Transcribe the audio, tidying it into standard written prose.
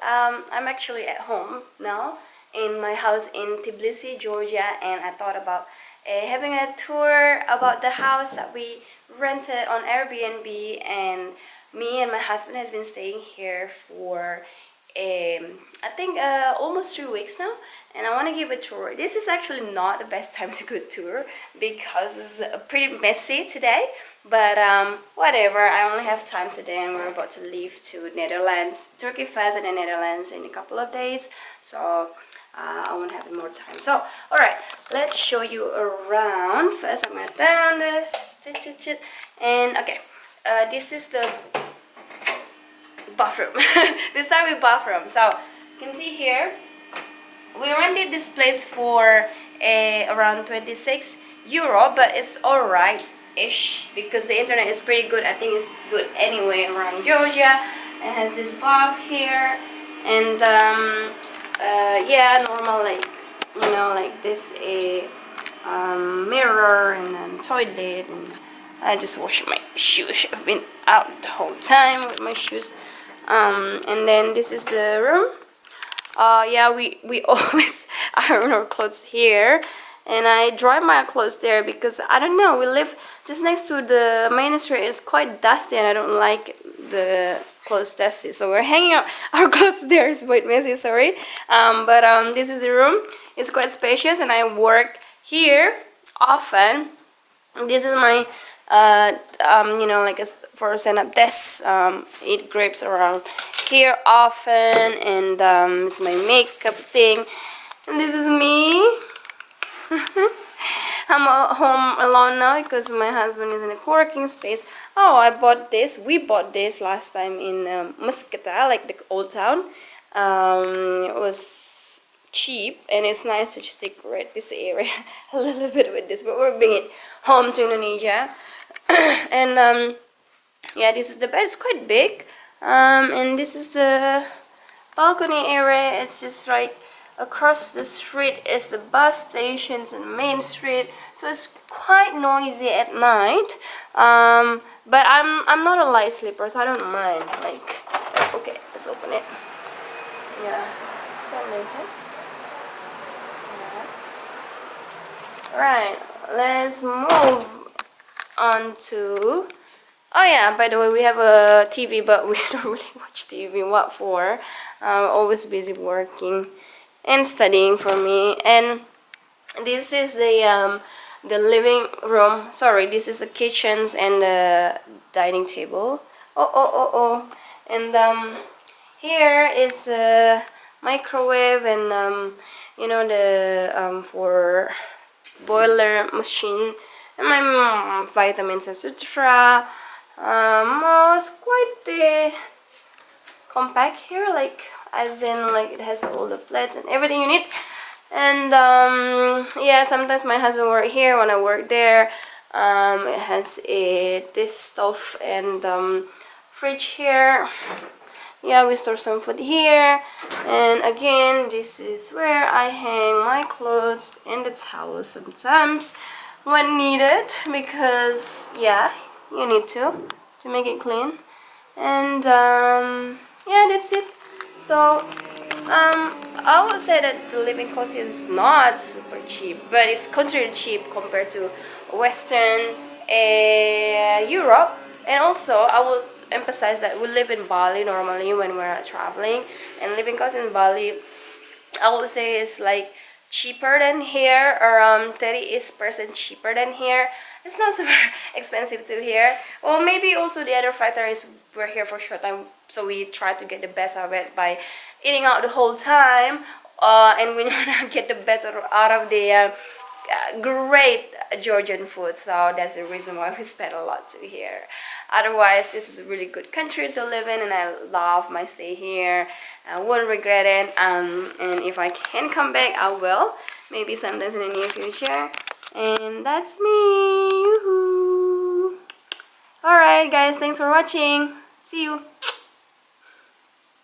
I'm actually at home now in my house in Tbilisi, Georgia, and I thought about having a tour about the house that we rented on Airbnb. And me and my husband has been staying here for I think almost 3 weeks now, and I want to give a tour. This is actually not the best time to go tour because it's pretty messy today, but whatever. I only have time today, and we're about to leave to Netherlands, Turkey Fest in the Netherlands in a couple of days, so I won't have more time. So alright, let's show you around. First I'm gonna turn this, and okay, this is the bathroom. This time with bathroom. So you can see here we rented this place for around 26 euro, but it's alright ish because the internet is pretty good. I think it's good anyway around Georgia. It has this bath here, and yeah, normal, like, you know, like this a mirror and then toilet, and I just washed my shoes. I've been out the whole time with my shoes. And then this is the room. Yeah, we always iron our clothes here, and I dry my clothes there because I don't know, we live just next to the main street. It's quite dusty and I don't like the clothes dusty, so we're hanging out our clothes there. It's quite messy, sorry. But this is the room. It's quite spacious, and I work here often. This is my you know, like for stand-up desk. It grips around here often, and it's my makeup thing. And this is me. I'm at home alone now because my husband is in a co-working space. Oh, I bought this. We bought this last time in Muscata, like the old town. It was cheap, and it's nice to just decorate this area a little bit with this, but we're bringing it home to Indonesia. And yeah, this is the bed. It's quite big, and this is the balcony area. It's just right across the street is the bus stations and main street, so it's quite noisy at night. But I'm not a light sleeper, so I don't mind. Like, okay, let's open it. Yeah, it's quite nice. Yeah. Right, let's move on to, oh yeah, by the way, we have a TV, but we don't really watch TV. What for? Always busy working and studying for me. And this is the living room. Sorry, this is the kitchens and the dining table. And here is a microwave, and you know, the for boiler machine, and my vitamins, etc. It's quite compact here, like, as in, like, it has all the plates and everything you need. And yeah, sometimes my husband work here when I work there. It has this stove and fridge here. Yeah, we store some food here. And again, this is where I hang my clothes and the towels sometimes when needed, because yeah, you need to make it clean. And yeah, that's it. So I would say that the living cost is not super cheap, but it's considered cheap compared to Western Europe. And also I would emphasize that we live in Bali normally when we're traveling, and living cost in Bali, I would say, is like cheaper than here, around 30% cheaper than here. It's not super expensive to here. Well, maybe also the other factor is we're here for a short time, so we try to get the best of it by eating out the whole time, and we want to get the best out of the great Georgian food. So that's the reason why we spend a lot to here. Otherwise, this is a really good country to live in, and I love my stay here. I won't regret it. And if I can come back, I will. Maybe sometimes in the near future. And that's me. Alright guys, thanks for watching. See you.